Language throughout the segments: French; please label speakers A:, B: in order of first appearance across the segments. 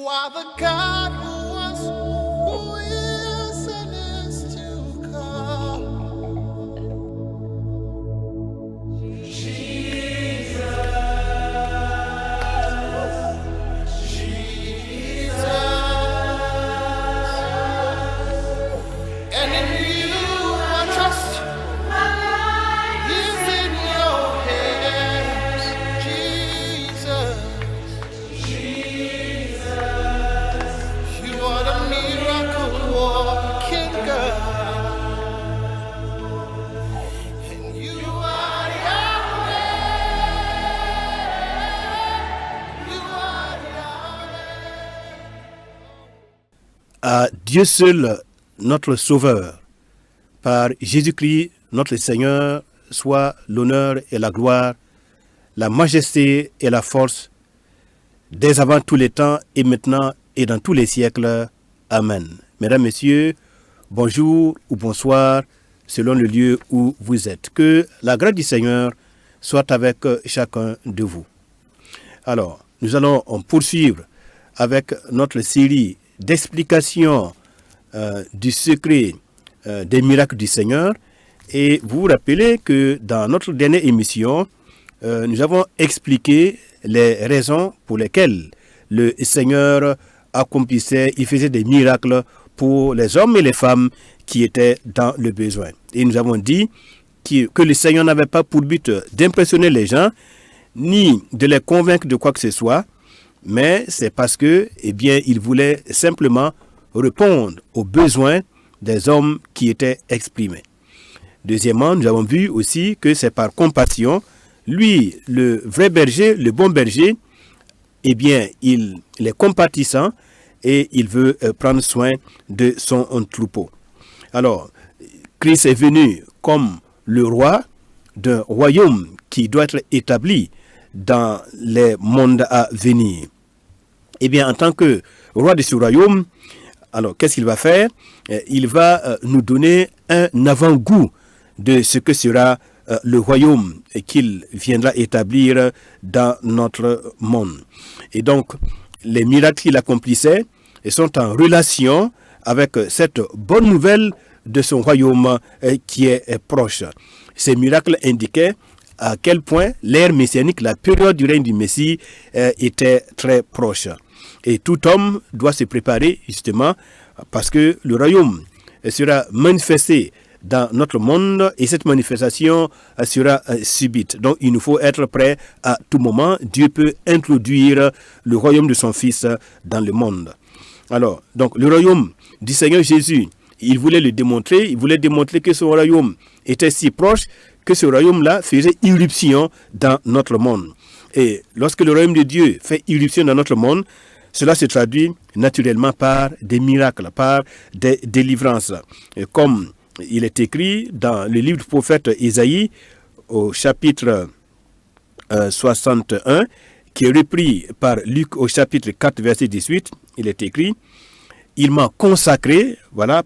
A: are the God who was, who is, and is to come. And in you I trust. My life is in your hands, Jesus. You are the miracle working God, and you are Yahweh. You are Yahweh.
B: À Dieu seul, notre Sauveur, par Jésus-Christ, notre Seigneur, soit l'honneur et la gloire, la majesté et la force, dès avant tous les temps et maintenant et dans tous les siècles. Amen. Mesdames, Messieurs, bonjour ou bonsoir, selon le lieu où vous êtes. Que la grâce du Seigneur soit avec chacun de vous. Alors, nous allons poursuivre avec notre série d'explications du secret des miracles du Seigneur. Et vous vous rappelez que dans notre dernière émission, nous avons expliqué les raisons pour lesquelles le Seigneur accomplissait, il faisait des miracles pour les hommes et les femmes qui étaient dans le besoin. Et nous avons dit que le Seigneur n'avait pas pour but d'impressionner les gens, ni de les convaincre de quoi que ce soit, mais c'est parce que, il voulait simplement répondre aux besoins des hommes qui étaient exprimés. Deuxièmement, nous avons vu aussi que c'est par compassion, lui, le vrai berger, le bon berger, il est compatissant et il veut prendre soin de son troupeau. Alors, Christ est venu comme le roi d'un royaume qui doit être établi dans les mondes à venir. En tant que roi de ce royaume, alors qu'est-ce qu'il va faire? Il va nous donner un avant-goût de ce que sera le royaume qu'il viendra établir dans notre monde. Et donc, les miracles qu'il accomplissait sont en relation avec cette bonne nouvelle de son royaume qui est proche. Ces miracles indiquaient à quel point l'ère messianique, la période du règne du Messie, était très proche. Et tout homme doit se préparer justement parce que le royaume sera manifesté dans notre monde et cette manifestation sera subite. Donc il nous faut être prêt à tout moment. Dieu peut introduire le royaume de son Fils dans le monde. Alors, donc le royaume du Seigneur Jésus, il voulait le démontrer, il voulait démontrer que son royaume était si proche que ce royaume-là faisait irruption dans notre monde. Et lorsque le royaume de Dieu fait irruption dans notre monde, cela se traduit naturellement par des miracles, par des délivrances. Et comme il est écrit dans le livre du prophète Isaïe, au chapitre 61, qui est repris par Luc au chapitre 4, verset 18, il est écrit « Il m'a consacré,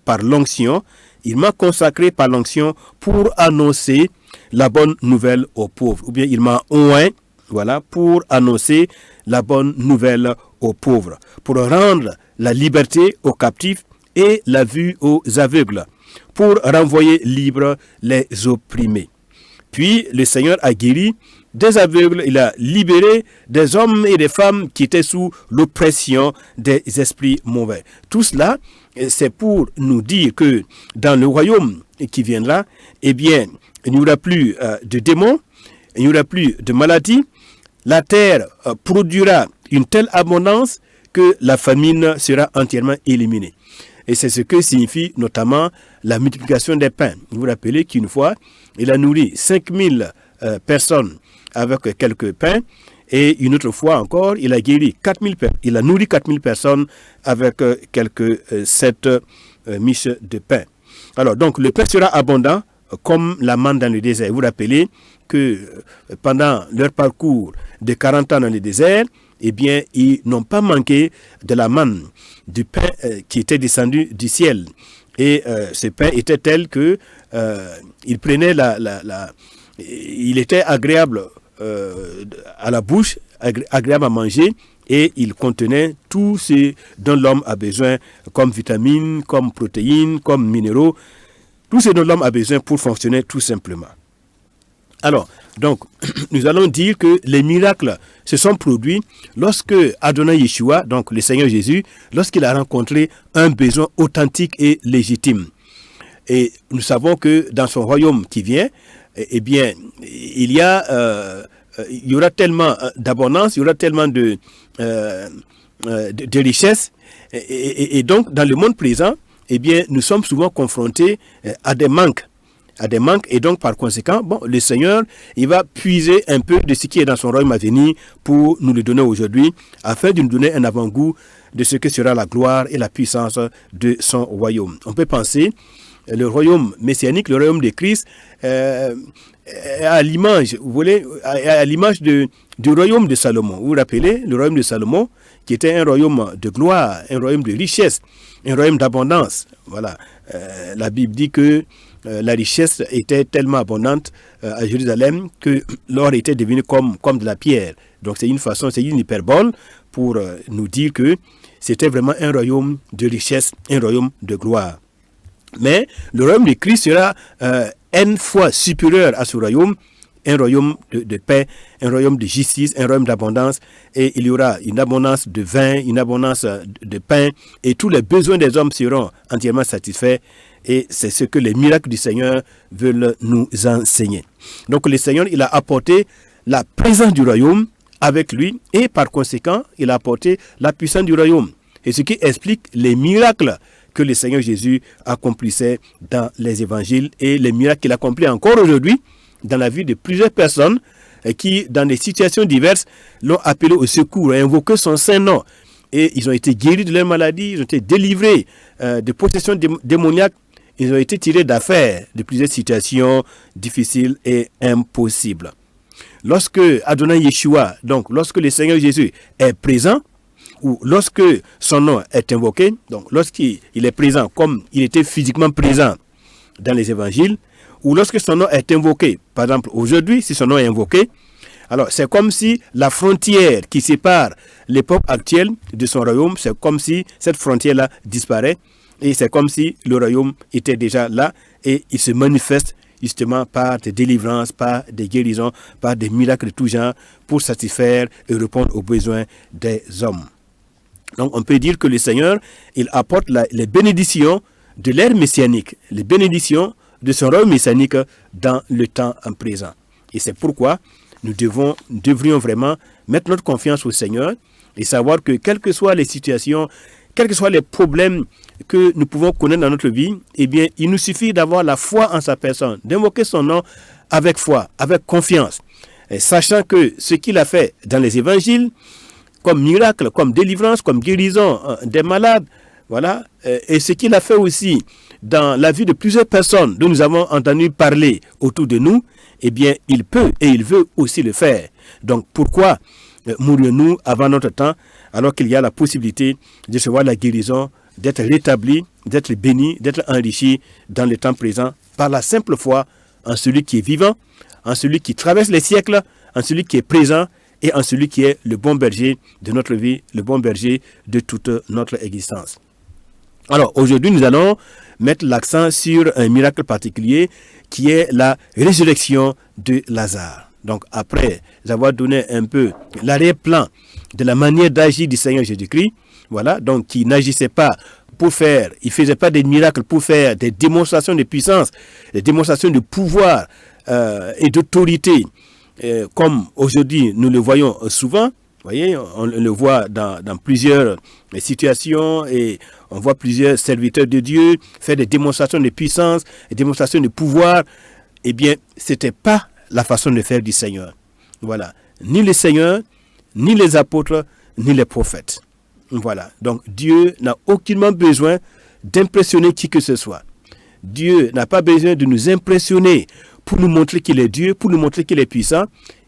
B: par l'onction, il m'a consacré par l'onction pour annoncer la bonne nouvelle aux pauvres. » Ou bien il m'a oint, pour annoncer la bonne nouvelle aux pauvres, pour rendre la liberté aux captifs et la vue aux aveugles, pour renvoyer libres les opprimés. Puis le Seigneur a guéri des aveugles, il a libéré des hommes et des femmes qui étaient sous l'oppression des esprits mauvais. Tout cela, c'est pour nous dire que dans le royaume qui viendra, il n'y aura plus de démons, il n'y aura plus de maladies, la terre produira une telle abondance que la famine sera entièrement éliminée. Et c'est ce que signifie notamment la multiplication des pains. Vous vous rappelez qu'une fois, il a nourri 5000 personnes avec quelques pains. Et une autre fois encore, il a guéri 4000 personnes. Il a nourri 4000 personnes avec quelques 7 miches de pain. Alors, donc, le pain sera abondant comme la manne dans le désert. Vous vous rappelez que pendant leur parcours de 40 ans dans le désert, ils n'ont pas manqué de la manne, du pain qui était descendu du ciel. Et ce pain était tel que il prenait il était agréable à la bouche, agréable à manger, et il contenait tout ce dont l'homme a besoin, comme vitamines, comme protéines, comme minéraux, tout ce dont l'homme a besoin pour fonctionner tout simplement. Alors, donc, nous allons dire que les miracles se sont produits lorsque Adonai Yeshua, donc le Seigneur Jésus, lorsqu'il a rencontré un besoin authentique et légitime. Et nous savons que dans son royaume qui vient, eh bien, il y aura tellement d'abondance, il y aura tellement de richesses. Et donc, dans le monde présent, eh bien, nous sommes souvent confrontés à des manques. Et donc par conséquent, le Seigneur, il va puiser un peu de ce qui est dans son royaume à venir pour nous le donner aujourd'hui, afin de nous donner un avant-goût de ce que sera la gloire et la puissance de son royaume. On peut penser le royaume messianique, le royaume de Christ, à l'image, vous voulez, à l'image du royaume de Salomon. Vous vous rappelez, le royaume de Salomon, qui était un royaume de gloire, un royaume de richesse, un royaume d'abondance. Voilà. La Bible dit que la richesse était tellement abondante à Jérusalem que l'or était devenu comme de la pierre. Donc c'est une hyperbole pour nous dire que c'était vraiment un royaume de richesse, un royaume de gloire. Mais le royaume de Christ sera N fois supérieur à ce royaume, un royaume de paix, un royaume de justice, un royaume d'abondance, et il y aura une abondance de vin, une abondance de pain, et tous les besoins des hommes seront entièrement satisfaits, et c'est ce que les miracles du Seigneur veulent nous enseigner. Donc le Seigneur, il a apporté la présence du royaume avec lui, et par conséquent, il a apporté la puissance du royaume, et ce qui explique les miracles que le Seigneur Jésus accomplissait dans les évangiles, et les miracles qu'il accomplit encore aujourd'hui dans la vie de plusieurs personnes qui, dans des situations diverses, l'ont appelé au secours, et invoqué son saint nom. Et ils ont été guéris de leur maladie, ils ont été délivrés de possessions démoniaques, ils ont été tirés d'affaires de plusieurs situations difficiles et impossibles. Lorsque Adonai Yeshua, donc lorsque le Seigneur Jésus est présent, ou lorsque son nom est invoqué, donc lorsqu'il est présent comme il était physiquement présent dans les évangiles, ou lorsque son nom est invoqué, par exemple aujourd'hui, si son nom est invoqué, alors c'est comme si la frontière qui sépare l'époque actuelle de son royaume, c'est comme si cette frontière-là disparaît, et c'est comme si le royaume était déjà là, et il se manifeste justement par des délivrances, par des guérisons, par des miracles de tout genre, pour satisfaire et répondre aux besoins des hommes. Donc on peut dire que le Seigneur, il apporte les bénédictions de l'ère messianique, les bénédictions de son royaume messianique dans le temps en présent. Et c'est pourquoi nous devrions vraiment mettre notre confiance au Seigneur et savoir que quelles que soient les situations, quels que soient les problèmes que nous pouvons connaître dans notre vie, eh bien, il nous suffit d'avoir la foi en sa personne, d'invoquer son nom avec foi, avec confiance, et sachant que ce qu'il a fait dans les évangiles, comme miracle, comme délivrance, comme guérison des malades, voilà, et ce qu'il a fait aussi dans la vie de plusieurs personnes dont nous avons entendu parler autour de nous, eh bien, il peut et il veut aussi le faire. Donc, pourquoi mourions-nous avant notre temps, alors qu'il y a la possibilité de recevoir la guérison, d'être rétabli, d'être béni, d'être enrichi dans le temps présent, par la simple foi en celui qui est vivant, en celui qui traverse les siècles, en celui qui est présent, et en celui qui est le bon berger de notre vie, le bon berger de toute notre existence. Alors, aujourd'hui, nous allons mettre l'accent sur un miracle particulier qui est la résurrection de Lazare. Donc, après avoir donné un peu l'arrière-plan de la manière d'agir du Seigneur Jésus-Christ, voilà, donc qui n'agissait pas il ne faisait pas des miracles pour faire des démonstrations de puissance, des démonstrations de pouvoir et d'autorité, comme aujourd'hui nous le voyons souvent. Vous voyez, on le voit dans plusieurs situations et on voit plusieurs serviteurs de Dieu faire des démonstrations de puissance, des démonstrations de pouvoir. Eh bien, ce n'était pas la façon de faire du Seigneur. Voilà. Ni le Seigneur, ni les apôtres, ni les prophètes. Voilà. Donc, Dieu n'a aucunement besoin d'impressionner qui que ce soit. Dieu n'a pas besoin de nous impressionner pour nous montrer qu'il est Dieu, pour nous montrer qu'il est puissant.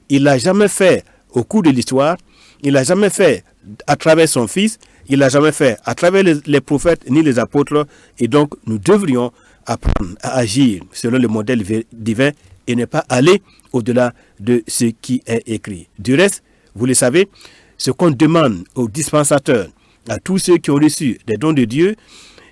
B: Il l'a jamais fait au cours de l'histoire. Il l'a jamais fait à travers son Fils. Il l'a jamais fait à travers les prophètes ni les apôtres. Et donc, nous devrions apprendre à agir selon le modèle divin et ne pas aller au-delà de ce qui est écrit. Du reste, vous le savez, ce qu'on demande aux dispensateurs, à tous ceux qui ont reçu des dons de Dieu,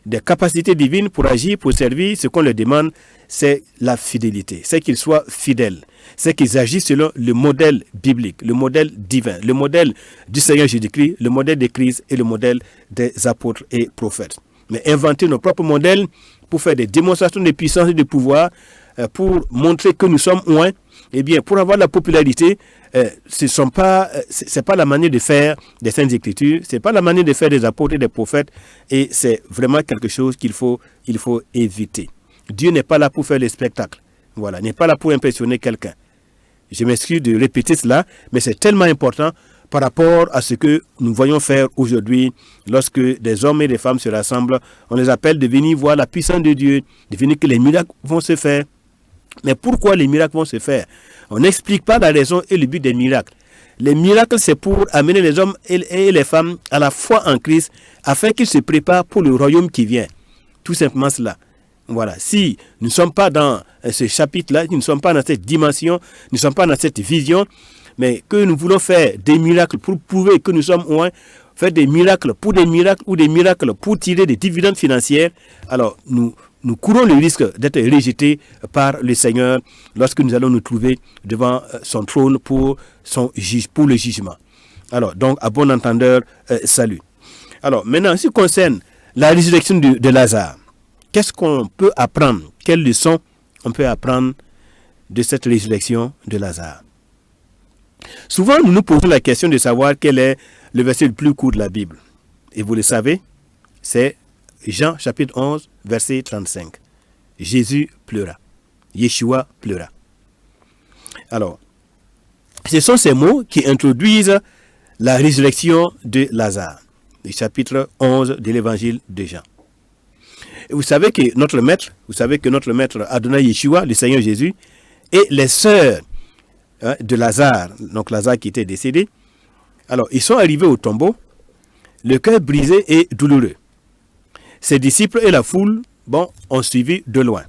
B: des capacités divines pour agir, pour servir, ce qu'on leur demande, c'est la fidélité. C'est qu'ils soient fidèles. C'est qu'ils agissent selon le modèle biblique, le modèle divin, le modèle du Seigneur Jésus-Christ, le modèle de Christ et le modèle des apôtres et prophètes. Mais inventer nos propres modèles pour faire des démonstrations de puissance et de pouvoir, pour montrer que nous sommes loin, eh bien, pour avoir la popularité, c'est pas la manière de faire des Saintes Écritures, c'est pas la manière de faire des apôtres et des prophètes, et c'est vraiment quelque chose qu'il faut éviter. Dieu n'est pas là pour faire les spectacles, voilà, n'est pas là pour impressionner quelqu'un. Je m'excuse de répéter cela, mais c'est tellement important par rapport à ce que nous voyons faire aujourd'hui, lorsque des hommes et des femmes se rassemblent, on les appelle de venir voir la puissance de Dieu, de venir que les miracles vont se faire. Mais pourquoi les miracles vont se faire? On n'explique pas la raison et le but des miracles. Les miracles, c'est pour amener les hommes et les femmes à la foi en Christ, afin qu'ils se préparent pour le royaume qui vient. Tout simplement cela. Voilà. Si nous ne sommes pas dans ce chapitre-là, nous ne sommes pas dans cette dimension, nous ne sommes pas dans cette vision, mais que nous voulons faire des miracles pour prouver que nous sommes loin, faire des miracles pour des miracles ou des miracles pour tirer des dividendes financiers, alors nous courons le risque d'être rejetés par le Seigneur lorsque nous allons nous trouver devant son trône pour le jugement. Alors, donc, à bon entendeur, salut. Alors, maintenant, en ce qui concerne la résurrection de Lazare, qu'est-ce qu'on peut apprendre? Quelle leçon on peut apprendre de cette résurrection de Lazare? Souvent, nous nous posons la question de savoir quel est le verset le plus court de la Bible. Et vous le savez, c'est Jean chapitre 11, verset 35. Jésus pleura. Yeshua pleura. Alors, ce sont ces mots qui introduisent la résurrection de Lazare. Le chapitre 11 de l'évangile de Jean. Et vous savez que notre maître Adonai Yeshua, le Seigneur Jésus, et les sœurs de Lazare, donc Lazare qui était décédé, alors ils sont arrivés au tombeau, le cœur brisé et douloureux. Ses disciples et la foule, ont suivi de loin.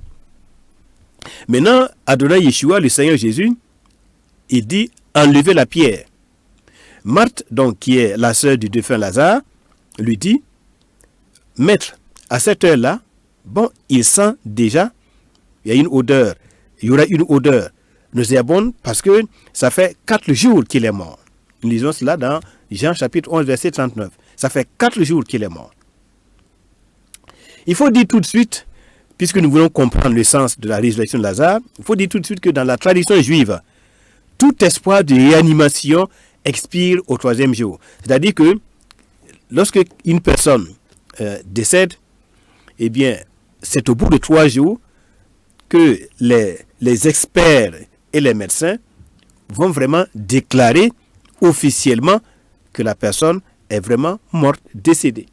B: Maintenant, Adonai Yeshua, le Seigneur Jésus, il dit, enlevez la pierre. Marthe, donc, qui est la sœur du défunt Lazare, lui dit, maître, à cette heure-là, il sent déjà, il y aura une odeur nauséabonde parce que ça fait 4 jours qu'il est mort. Nous lisons cela dans Jean chapitre 11, verset 39. Ça fait 4 jours qu'il est mort. Il faut dire tout de suite, puisque nous voulons comprendre le sens de la résurrection de Lazare, il faut dire tout de suite que dans la tradition juive, tout espoir de réanimation expire au 3e jour. C'est-à-dire que lorsque une personne décède, eh bien, c'est au bout de 3 jours que les experts et les médecins vont vraiment déclarer officiellement que la personne est vraiment morte, décédée.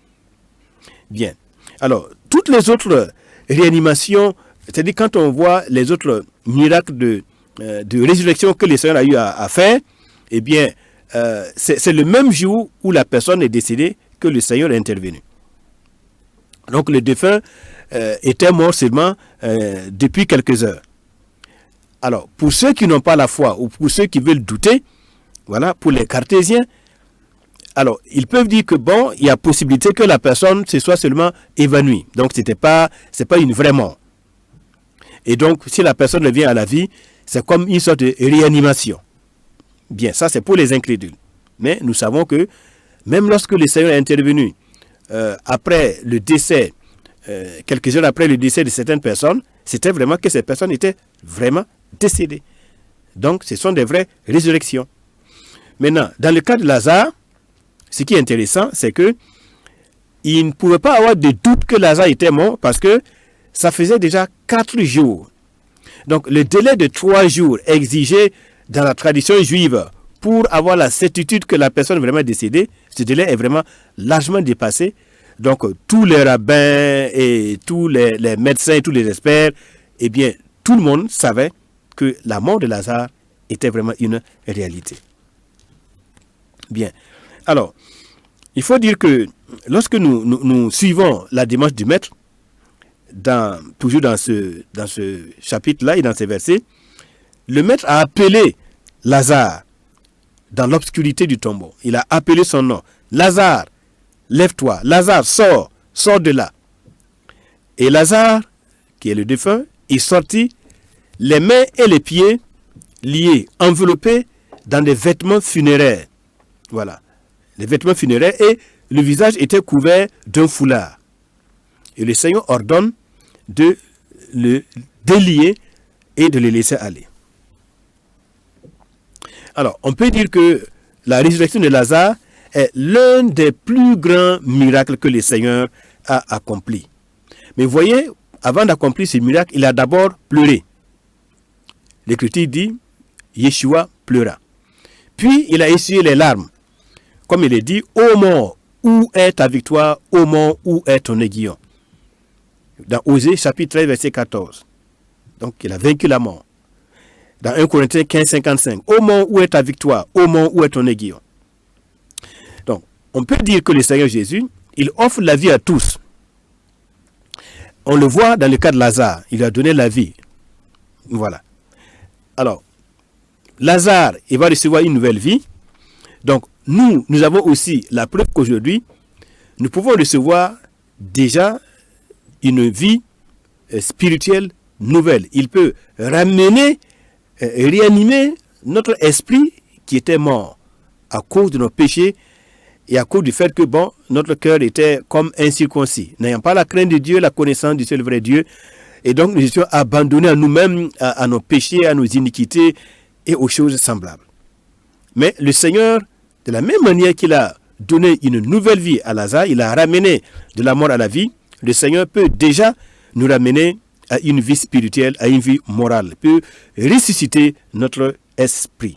B: Bien. Alors, toutes les autres réanimations, c'est-à-dire quand on voit les autres miracles de résurrection que le Seigneur a eu à faire, eh bien, c'est le même jour où la personne est décédée que le Seigneur est intervenu. Donc, le défunt était mort seulement depuis quelques heures. Alors, pour ceux qui n'ont pas la foi ou pour ceux qui veulent douter, voilà, pour les cartésiens, alors, ils peuvent dire que il y a possibilité que la personne se soit seulement évanouie. Donc, c'est pas une vraie mort. Et donc, si la personne revient à la vie, c'est comme une sorte de réanimation. Bien, ça c'est pour les incrédules. Mais nous savons que même lorsque le Seigneur est intervenu après le décès, quelques heures après le décès de certaines personnes, c'était vraiment que ces personnes étaient vraiment décédées. Donc, ce sont des vraies résurrections. Maintenant, dans le cas de Lazare, ce qui est intéressant, c'est que il ne pouvait pas avoir de doute que Lazare était mort parce que ça faisait déjà 4 jours. Donc, le délai de 3 jours exigé dans la tradition juive pour avoir la certitude que la personne est vraiment décédée, ce délai est vraiment largement dépassé. Donc, tous les rabbins et tous les médecins, tous les experts, eh bien, tout le monde savait que la mort de Lazare était vraiment une réalité. Bien. Alors, il faut dire que lorsque nous suivons la démarche du maître, toujours dans ce chapitre-là et dans ces versets, le maître a appelé Lazare dans l'obscurité du tombeau. Il a appelé son nom. Lazare, lève-toi. Lazare, sors de là. Et Lazare, qui est le défunt, est sorti, les mains et les pieds liés, enveloppés dans des vêtements funéraires. Voilà, les vêtements funéraires, et le visage était couvert d'un foulard. Et le Seigneur ordonne de le délier et de le laisser aller. Alors, on peut dire que la résurrection de Lazare est l'un des plus grands miracles que le Seigneur a accompli. Mais voyez, avant d'accomplir ce miracle, il a d'abord pleuré. L'Écriture dit, Yeshua pleura. Puis, il a essuyé les larmes. Comme il est dit, ô mort, où est ta victoire? Ô mort, où est ton aiguillon? Dans Osée, chapitre 13, verset 14. Donc, il a vaincu la mort. Dans 1 Corinthiens 15, 55. Ô mort, où est ta victoire? Ô mort, où est ton aiguillon? Donc, on peut dire que le Seigneur Jésus, il offre la vie à tous. On le voit dans le cas de Lazare. Il a donné la vie. Voilà. Alors, Lazare, il va recevoir une nouvelle vie. Donc, nous avons aussi la preuve qu'aujourd'hui, nous pouvons recevoir déjà une vie spirituelle nouvelle. Il peut ramener, réanimer notre esprit qui était mort à cause de nos péchés et à cause du fait que, notre cœur était comme incirconcis, n'ayant pas la crainte de Dieu, la connaissance du seul vrai Dieu. Et donc, nous étions abandonnés à nous-mêmes, à nos péchés, à nos iniquités et aux choses semblables. Mais le Seigneur, de la même manière qu'il a donné une nouvelle vie à Lazare, il a ramené de la mort à la vie, le Seigneur peut déjà nous ramener à une vie spirituelle, à une vie morale, peut ressusciter notre esprit.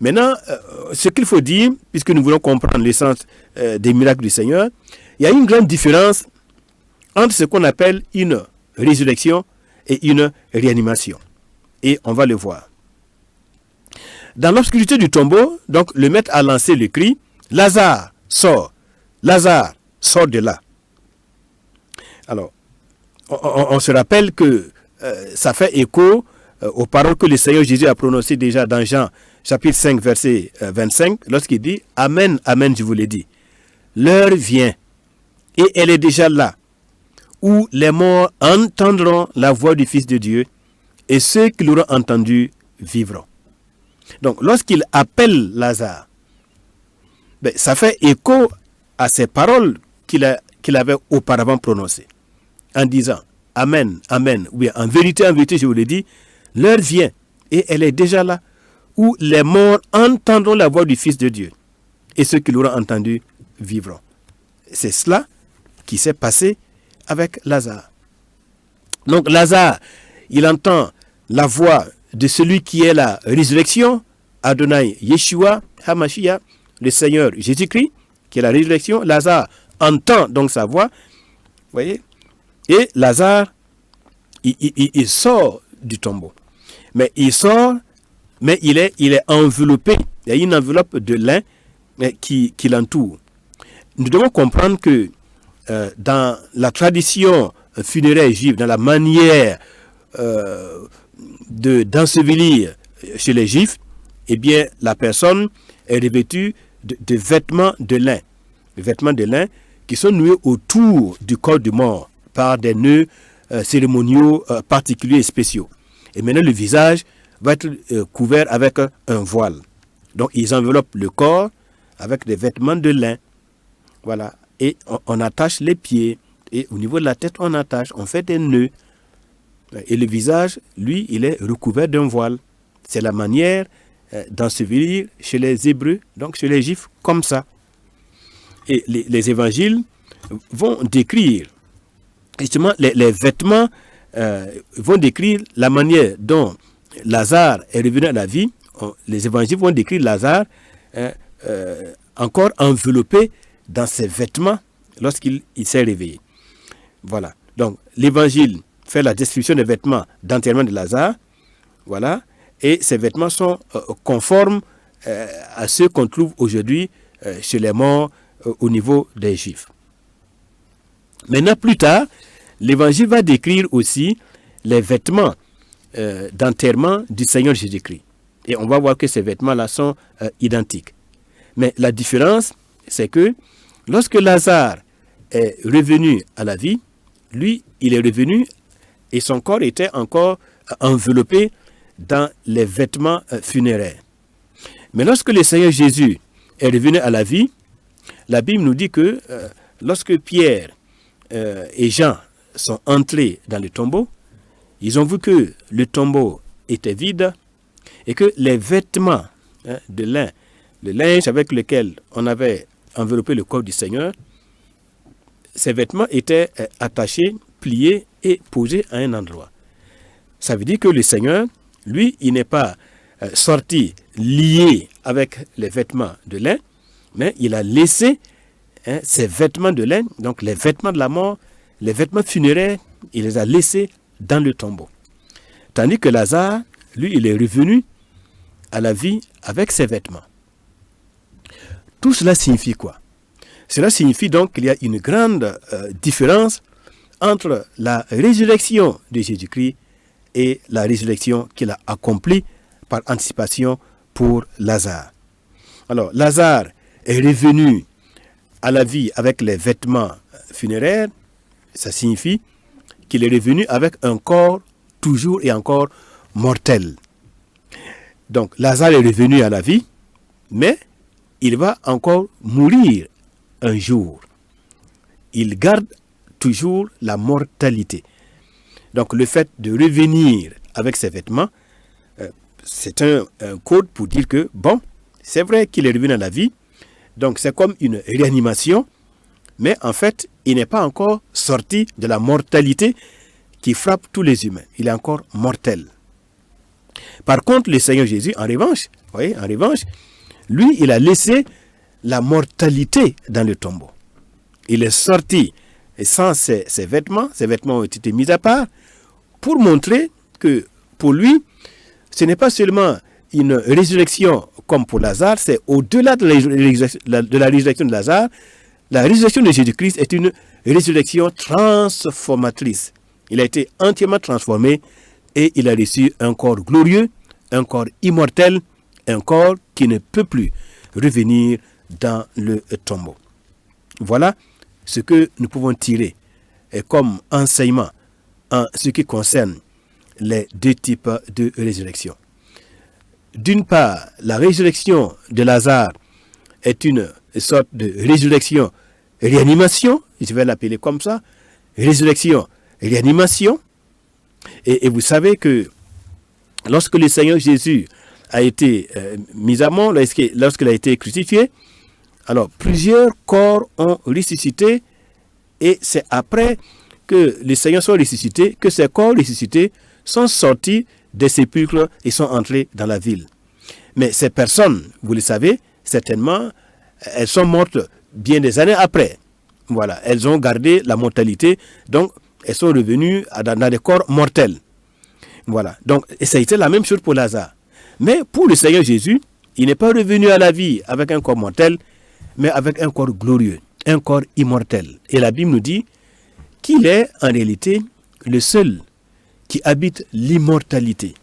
B: Maintenant, ce qu'il faut dire, puisque nous voulons comprendre l'essence des miracles du Seigneur, il y a une grande différence entre ce qu'on appelle une résurrection et une réanimation. Et on va le voir. Dans l'obscurité du tombeau, donc le maître a lancé le cri, Lazare, sors de là. Alors, on se rappelle que ça fait écho aux paroles que le Seigneur Jésus a prononcées déjà dans Jean chapitre 5 verset 25, lorsqu'il dit, Amen, Amen, je vous l'ai dit. L'heure vient, et elle est déjà là, où les morts entendront la voix du Fils de Dieu, et ceux qui l'auront entendu vivront. Donc, lorsqu'il appelle Lazare, ça fait écho à ces paroles qu'il avait auparavant prononcées, en disant, Amen, Amen, oui, en vérité, je vous l'ai dit, l'heure vient, et elle est déjà là, où les morts entendront la voix du Fils de Dieu, et ceux qui l'auront entendu vivront. C'est cela qui s'est passé avec Lazare. Donc Lazare, il entend la voix de celui qui est la résurrection, Adonai Yeshua HaMashiach, le Seigneur Jésus-Christ, qui est la résurrection. Lazare entend donc sa voix, voyez, et Lazare, il sort du tombeau. Mais il sort, mais il est enveloppé. Il y a une enveloppe de lin qui l'entoure. Nous devons comprendre que dans la tradition funéraire juive, dans la manière d'ensevelir chez les Juifs, eh bien, la personne est revêtue de vêtements de lin. Des vêtements de lin qui sont noués autour du corps du mort par des nœuds cérémoniaux particuliers et spéciaux. Et maintenant, le visage va être couvert avec un voile. Donc, ils enveloppent le corps avec des vêtements de lin. Voilà. Et on attache les pieds. Et au niveau de la tête, on fait des nœuds. Et le visage, lui, il est recouvert d'un voile. C'est la manière d'ensevelir chez les Hébreux, donc chez les Juifs, comme ça. Et les évangiles vont décrire, justement, les vêtements vont décrire la manière dont Lazare est revenu à la vie. Les évangiles vont décrire Lazare encore enveloppé dans ses vêtements lorsqu'il s'est réveillé. Voilà. Donc, l'évangile fait la description des vêtements d'enterrement de Lazare. Voilà. Et ces vêtements sont conformes à ceux qu'on trouve aujourd'hui chez les morts au niveau des Juifs. Maintenant, plus tard, l'évangile va décrire aussi les vêtements d'enterrement du Seigneur Jésus-Christ. Et on va voir que ces vêtements-là sont identiques. Mais la différence, c'est que lorsque Lazare est revenu à la vie, lui, il est revenu et son corps était encore enveloppé dans les vêtements funéraires. Mais lorsque le Seigneur Jésus est revenu à la vie, la Bible nous dit que lorsque Pierre et Jean sont entrés dans le tombeau, ils ont vu que le tombeau était vide et que les vêtements de lin, le linge avec lequel on avait enveloppé le corps du Seigneur, ces vêtements étaient attachés, pliés et posés à un endroit. Ça veut dire que le Seigneur, lui, il n'est pas sorti lié avec les vêtements de lin, mais il a laissé ces vêtements de lin, donc les vêtements de la mort, les vêtements funéraires, il les a laissés dans le tombeau. Tandis que Lazare, lui, il est revenu à la vie avec ses vêtements. Tout cela signifie quoi? Cela signifie donc qu'il y a une grande différence entre la résurrection de Jésus-Christ et la résurrection qu'il a accomplie par anticipation pour Lazare. Alors, Lazare est revenu à la vie avec les vêtements funéraires. Ça signifie qu'il est revenu avec un corps toujours et encore mortel. Donc, Lazare est revenu à la vie, mais il va encore mourir un jour. Il garde toujours la mortalité. Donc, le fait de revenir avec ses vêtements, c'est un code pour dire que, bon, c'est vrai qu'il est revenu à la vie, donc c'est comme une réanimation, mais en fait, il n'est pas encore sorti de la mortalité qui frappe tous les humains. Il est encore mortel. Par contre, le Seigneur Jésus, en revanche, lui, il a laissé la mortalité dans le tombeau. Il est sorti sans ses vêtements ont été mis à part pour montrer que pour lui, ce n'est pas seulement une résurrection comme pour Lazare, c'est au-delà de la résurrection de Lazare. La résurrection de Jésus-Christ est une résurrection transformatrice. Il a été entièrement transformé et il a reçu un corps glorieux, un corps immortel, un corps qui ne peut plus revenir dans le tombeau. Voilà ce que nous pouvons tirer comme enseignement en ce qui concerne les deux types de résurrection. D'une part, la résurrection de Lazare est une sorte de résurrection, réanimation, je vais l'appeler comme ça, résurrection, réanimation. Et vous savez que lorsque le Seigneur Jésus a été mis à mort, lorsqu'il a été crucifié, alors plusieurs corps ont ressuscité et c'est après que les Seigneurs sont ressuscités, que ces corps ressuscités sont sortis des sépulcres et sont entrés dans la ville. Mais ces personnes, vous le savez, certainement, elles sont mortes bien des années après. Voilà, elles ont gardé la mortalité, donc elles sont revenues dans des corps mortels. Voilà, donc et ça a été la même chose pour Lazare. Mais pour le Seigneur Jésus, il n'est pas revenu à la vie avec un corps mortel, mais avec un corps glorieux, un corps immortel. Et la Bible nous dit qu'il est en réalité le seul qui habite l'immortalité.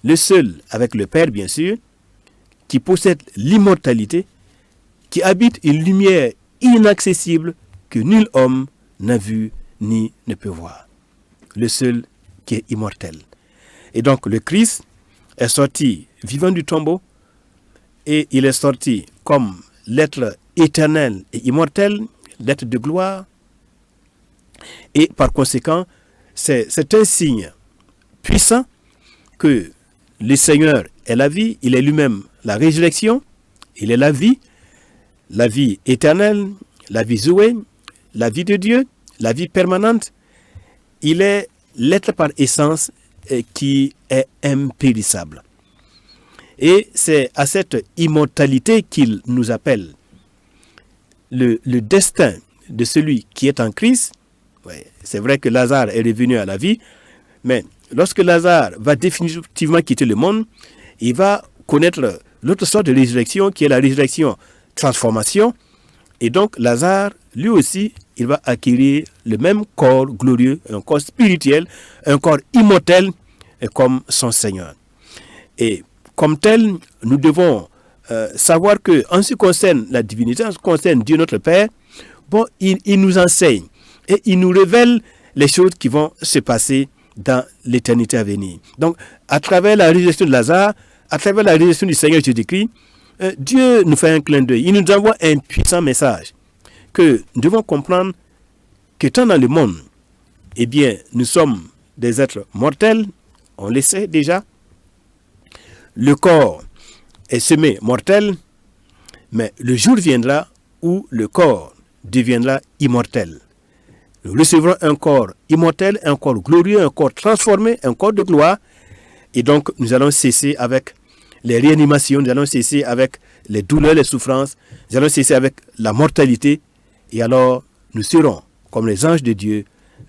B: Le seul, avec le Père bien sûr, qui possède l'immortalité, qui habite une lumière inaccessible que nul homme n'a vu ni ne peut voir. Le seul qui est immortel. Et donc le Christ est sorti vivant du tombeau et il est sorti comme l'être éternel et immortel, l'être de gloire. Et par conséquent, c'est un signe puissant que le Seigneur est la vie, il est lui-même la résurrection, il est la vie éternelle, la vie Zoé, la vie de Dieu, la vie permanente. Il est l'être par essence qui est impérissable. Et c'est à cette immortalité qu'il nous appelle. Le destin de celui qui est en Christ, ouais, c'est vrai que Lazare est revenu à la vie, mais lorsque Lazare va définitivement quitter le monde, il va connaître l'autre sorte de résurrection qui est la résurrection transformation. Et donc Lazare, lui aussi, il va acquérir le même corps glorieux, un corps spirituel, un corps immortel comme son Seigneur. Et comme tel, nous devons savoir que en ce qui concerne la divinité, en ce qui concerne Dieu notre Père, il nous enseigne et il nous révèle les choses qui vont se passer dans l'éternité à venir. Donc, à travers la résurrection de Lazare, à travers la résurrection du Seigneur Jésus-Christ, Dieu nous fait un clin d'œil. Il nous envoie un puissant message que nous devons comprendre qu'étant dans le monde, eh bien, nous sommes des êtres mortels, on le sait déjà. Le corps est semé mortel, mais le jour viendra où le corps deviendra immortel. Nous recevrons un corps immortel, un corps glorieux, un corps transformé, un corps de gloire. Et donc, nous allons cesser avec les réanimations, nous allons cesser avec les douleurs, les souffrances, nous allons cesser avec la mortalité. Et alors, nous serons comme les anges de Dieu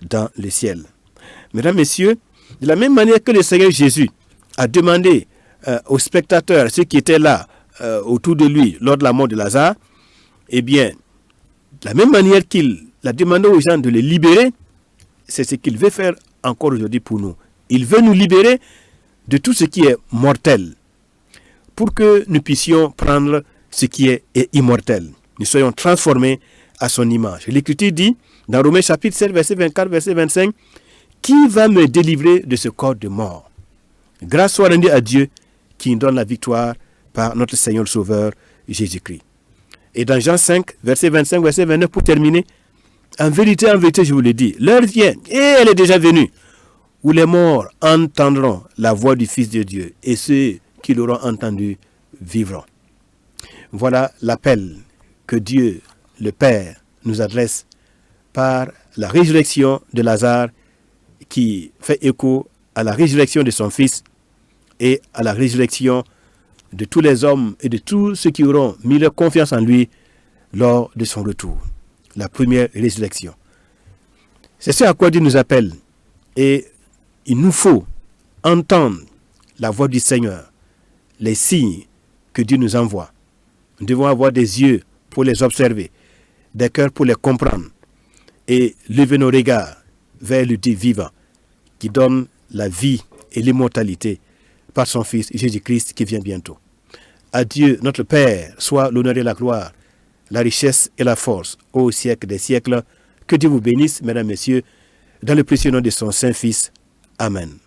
B: dans le ciel. Mesdames, Messieurs, de la même manière que le Seigneur Jésus a demandé aux spectateurs, ceux qui étaient là autour de lui lors de la mort de Lazare, eh bien, de la même manière qu'il a demandé aux gens de les libérer, c'est ce qu'il veut faire encore aujourd'hui pour nous. Il veut nous libérer de tout ce qui est mortel, pour que nous puissions prendre ce qui est immortel. Nous soyons transformés à son image. L'Écriture dit, dans Romains chapitre 7, verset 24, verset 25, « Qui va me délivrer de ce corps de mort ?» Grâce soit rendue à Dieu qui nous donne la victoire par notre Seigneur le Sauveur Jésus-Christ. Et dans Jean 5, verset 25, verset 29, pour terminer, en vérité, je vous le dis, l'heure vient, et elle est déjà venue, où les morts entendront la voix du Fils de Dieu, et ceux qui l'auront entendu vivront. Voilà l'appel que Dieu, le Père, nous adresse par la résurrection de Lazare, qui fait écho à la résurrection de son Fils et à la résurrection de tous les hommes et de tous ceux qui auront mis leur confiance en lui lors de son retour. La première résurrection. C'est ce à quoi Dieu nous appelle. Et il nous faut entendre la voix du Seigneur, les signes que Dieu nous envoie. Nous devons avoir des yeux pour les observer, des cœurs pour les comprendre et lever nos regards vers le Dieu vivant qui donne la vie et l'immortalité par son Fils Jésus-Christ qui vient bientôt. À Dieu, notre Père, soit l'honneur et la gloire, la richesse et la force au siècle des siècles. Que Dieu vous bénisse, mesdames, messieurs, dans le précieux nom de son Saint-Fils. Amen.